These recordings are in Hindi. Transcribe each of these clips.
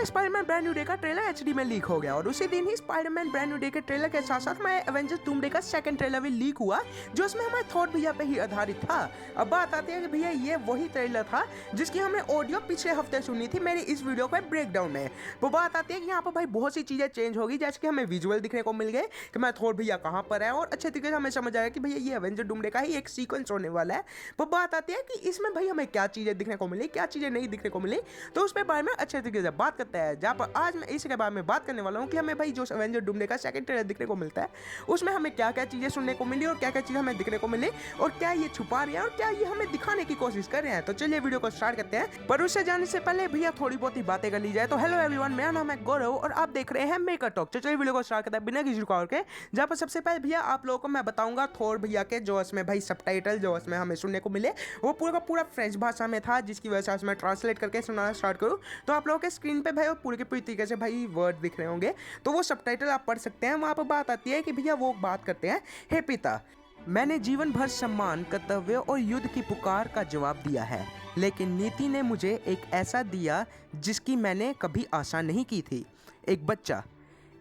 पहले स्पाइडरमैन ब्रांड न्यू डे का ट्रेलर एचडी में लीक हो गया और उसी दिन ही स्पाइडरमैन ब्रांड न्यू डे के ट्रेलर के साथ साथ हमारे एवेंजर्स डूमडे का सेकंड ट्रेलर भी लीक हुआ जो उसमें हमारे थॉर भैया पे ही आधारित था। अब बात आती है कि भैया ये वही ट्रेलर था जिसकी हमने ऑडियो पिछले हफ्ते सुनी थी मेरी इस वीडियो के ब्रेकडाउन में। वो बात आती है कि यहाँ पर भाई बहुत सी चीजें चेंज होगी, जैसे कि हमें विजुअल दिखने को मिल गए कि मैं थॉर भैया कहाँ पर है और अच्छे तरीके से हमें समझ आया कि भैया ये एवेंजर डूमडे का ही एक सीक्वेंस होने वाला है। वो बात आती है कि इसमें भाई हमें क्या चीजें दिखने को मिली, क्या चीजें नहीं दिखने को मिली, तो उस बारे में अच्छे तरीके से बात करते हैं। जहाँ पर आज मैं इसके बारे में बात करने वाला हूँ कि हमें भाई जो एवेंजर डूमडे का सेकंड ट्रेलर दिखने को मिलता है उसमें हमें क्या क्या चीजें सुनने को मिली और क्या क्या चीजें हमें दिखने को मिली और क्या ये छुपा रहे हैं और क्या ये हमें दिखाने की कोशिश कर रहे हैं। तो चलिए वीडियो को स्टार्ट करते हैं, पर उससे जाने से पहले भैया थोड़ी बहुत ही बातें कर ली जाए। तो हेलो एवरीवन, मेरा नाम है गौरव और आप देख रहे हैं मेकर टॉक। चलिए वीडियो को स्टार्ट करते हैं बिना किसी रुकावट के, जहाँ पर सबसे पहले भैया आप लोगों को मैं बताऊंगा थॉर भैया के जो इसमें भाई सबटाइटल जो इसमें हमें सुनने को मिले वो पूरा का पूरा फ्रेंच भाषा में था, जिसकी वजह से मैं ट्रांसलेट करके सुनाना स्टार्ट करूँ तो आप लोगों के स्क्रीन पे भाई पूरे के पूरी तरीके से भाई वर्ड दिख रहे होंगे, तो वो सबटाइटल आप पढ़ सकते हैं। वहाँ पर बात आती है कि भैया वो बात करते हैं, हे पिता, मैंने जीवन भर सम्मान, कर्तव्य और युद्ध की पुकार का जवाब दिया है, लेकिन नीति ने मुझे एक ऐसा दिया जिसकी मैंने कभी आशा नहीं की थी। एक बच्चा,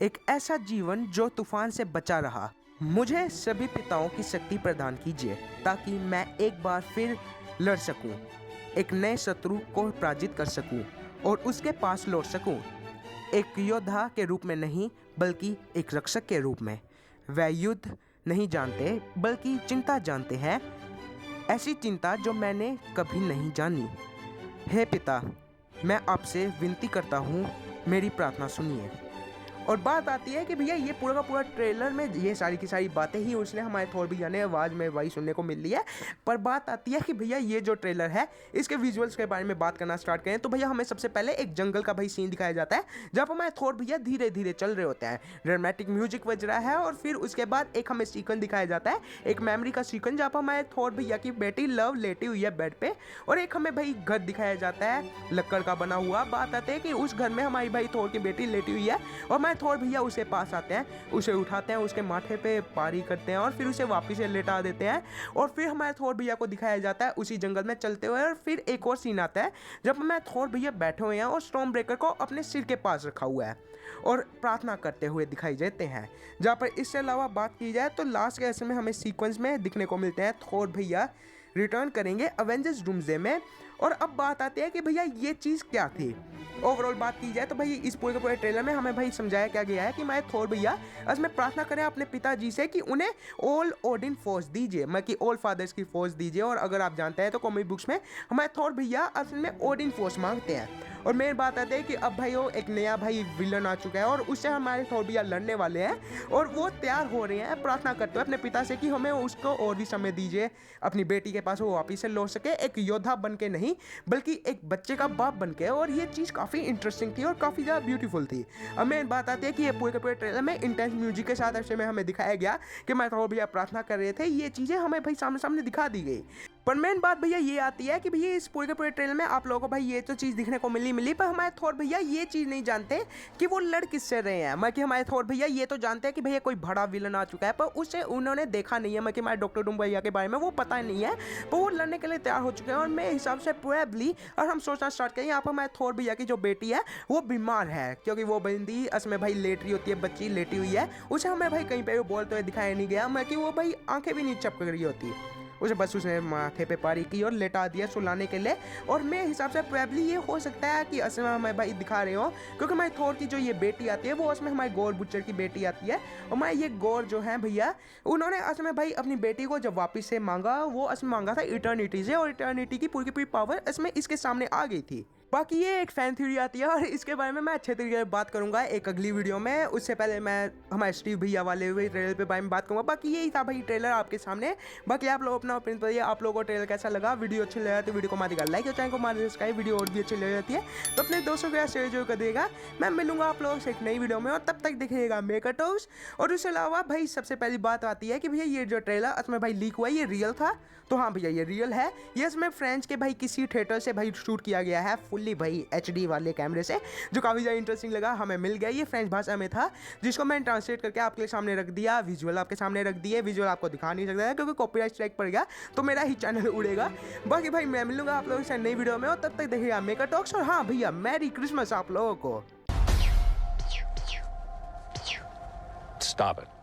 एक ऐसा जीवन जो तूफान से बचा रहा। मुझे सभी पिताओं की शक्ति प्रदान कीजिए ताकि मैं एक बार फिर लड़ सकूं, एक नए शत्रु को पराजित कर सकूं और उसके पास लौट सकूं, एक योद्धा के रूप में नहीं बल्कि एक रक्षक के रूप में। वह युद्ध नहीं जानते बल्कि चिंता जानते हैं, ऐसी चिंता जो मैंने कभी नहीं जानी। हे पिता, मैं आपसे विनती करता हूँ, मेरी प्रार्थना सुनिए। और बात आती है कि भैया ये पूरा का पूरा ट्रेलर में ये सारी की सारी बातें ही उसने हमारे थॉर भैया ने आवाज़ में वही सुनने को मिल रही है। पर बात आती है कि भैया ये जो ट्रेलर है इसके विजुअल्स के बारे में बात करना स्टार्ट करें तो भैया हमें सबसे पहले एक जंगल का भाई सीन दिखाया जाता है जहाँ पर हमारे थॉर भैया धीरे धीरे चल रहे होते हैं, ड्रामेटिक म्यूजिक बज रहा है और फिर उसके बाद एक हमें सीक्वेंस दिखाया जाता है, एक मेमोरी का सीक्वेंस जहाँ पर हमारे थॉर भैया की बेटी लव लेटी हुई है बेड पे और एक हमें भाई घर दिखाया जाता है लक्कड़ का बना हुआ। बात आती है कि उस घर में हमारी भाई थॉर की बेटी लेटी हुई है और हमारे थॉर भैया उसे पास आते हैं, उसे उठाते हैं, उसके माथे पे पारी करते हैं और फिर उसे वापस से लेटा देते हैं और फिर हमारे थॉर भैया को दिखाया जाता है उसी जंगल में चलते हुए। और फिर एक और सीन आता है जब हमारे थॉर भैया बैठे हुए हैं और स्टॉर्म ब्रेकर को अपने सिर के पास रखा हुआ है और प्रार्थना करते हुए दिखाई देते हैं। जहाँ पर इससे अलावा बात की जाए तो लास्ट के ऐसे में हमें सीक्वेंस में दिखने को मिलते हैं थॉर भैया रिटर्न करेंगे एवेंजर्स डूम्सडे में। और अब बात आती है कि भैया ये चीज़ क्या थी। ओवरऑल बात की जाए तो भाई इस पूरे के पूरे ट्रेलर में हमें भाई समझाया क्या गया है कि मैं थॉर भैया में प्रार्थना करें अपने पिताजी से कि उन्हें ऑल ओडिन फोर्स दीजिए, मैं कि ऑल फादर्स की फोर्स दीजिए। और अगर आप जानते हैं तो कॉमिक बुक्स में हमारे थॉर भैया असल में ओडिन फोर्स मांगते हैं। और मेन बात आती है कि अब भाई वो एक नया भाई विलन आ चुका है और उससे हमारे थॉर भैया लड़ने वाले हैं और वो तैयार हो रहे हैं प्रार्थना करते हुए अपने पिता से कि हमें उसको और भी समय दीजिए, अपनी बेटी के पास वो वापिस से लौट सके, एक योद्धा बन के नहीं बल्कि एक बच्चे का बाप बन के। और ये चीज़ काफ़ी इंटरेस्टिंग थी और काफ़ी ज़्यादा ब्यूटीफुल थी। अब मेन बात आती है कि ये पूरे के पूरे ट्रेलर में इंटेंस म्यूजिक के साथ ऐसे में हमें दिखाया गया कि मैं थॉर भैया प्रार्थना कर रहे थे, ये चीज़ें हमें भाई सामने सामने दिखा दी गई। पर मेन बात भैया ये आती है कि भैया इस पूरे के पूरे ट्रेलर में आप लोगों को भाई ये तो चीज़ दिखने को मिली पर हमारे थॉर भैया ये चीज़ नहीं जानते कि वो लड़ किससे रहे हैं। मैं कि हमारे थॉर भैया ये तो जानते हैं कि भैया कोई बड़ा विलन आ चुका है पर उसे उन्होंने देखा नहीं है। मैं कि हमारे डॉक्टर डूम भैया के बारे में वो पता नहीं है, पर वो लड़ने के लिए तैयार हो चुके हैं। और मेरे हिसाब से प्रोबेबली और हम सोचना स्टार्ट करें यहाँ पर हमारे थॉर भैया की जो बेटी है वो बीमार है, क्योंकि वो बंदी असमें भाई लेट रही होती है, बच्ची लेटी हुई है, उसे हमें भाई कहीं पर बोलते हुए दिखाया नहीं गया। मैं कि वो भाई आंखें भी नहीं चपक रही होती, उसे बस उसने माथे पे पारी की और लेटा दिया सुलाने के लिए। और मेरे हिसाब से प्रोबेबली ये हो सकता है कि असल में हमें भाई दिखा रहे हो, क्योंकि हमारी थॉर की जो ये बेटी आती है वो उसमें हमारी गौर बुच्चर की बेटी आती है। और हमारे ये गौर जो है भैया उन्होंने असल में भाई अपनी बेटी को जब वापस से मांगा वो असल में मांगा था इटर्निटी से, और इटर्निटी की पूरी पावर इसमें इसके सामने आ गई थी। बाकी ये एक फैन थ्योरी आती है और इसके बारे में मैं अच्छे तरीके से बात करूंगा एक अगली वीडियो में। उससे पहले मैं हमारे स्टीव भैया वाले हुए ट्रेलर पे बारे में बात करूंगा। बाकी यही था भाई ट्रेलर आपके सामने। बाकी आप लोग अपना ओपिनियन बताइए, आप लोगों को ट्रेलर कैसा लगा। वीडियो अच्छी लगा तो वीडियो को मारिएगा लाइक और चैनल को मारिएगा सब्सक्राइब। वीडियो और भी अच्छी लग जाती है तो अपने दोस्तों के साथ शेयर जरूर कर देगा। मैं मिलूंगा आप लोगों से एक नई वीडियो में और तब तक देखिएगा मेकर टॉक्स। और उसके अलावा भाई सबसे पहली बात आती है कि भैया ये जो ट्रेलर इसमें भाई लीक हुआ ये रियल था, तो हाँ भैया ये रियल है। ये इसमें फ्रेंच के भाई किसी थिएटर से भाई शूट किया गया है, फुल फुल्ली भाई HD वाले कैमरे से, जो काफ़ी ज़्यादा इंटरेस्टिंग लगा। हमें मिल गया, ये फ्रेंच भाषा में था, जिसको मैंने ट्रांसलेट करके आपके सामने रख दिया। विजुअल आपके सामने रख दिए, विजुअल आपको दिखा नहीं सकता है क्योंकि कॉपीराइट स्ट्राइक पड़ गया तो मेरा ही चैनल उड़ेगा। बाकी भाई मैं मिलूंगा आप लोगों से नई वीडियो में, और तब तक देखिएगा मेका टॉक्स। और हाँ भैया, मैरी क्रिसमस आप लोगों को। Stop it.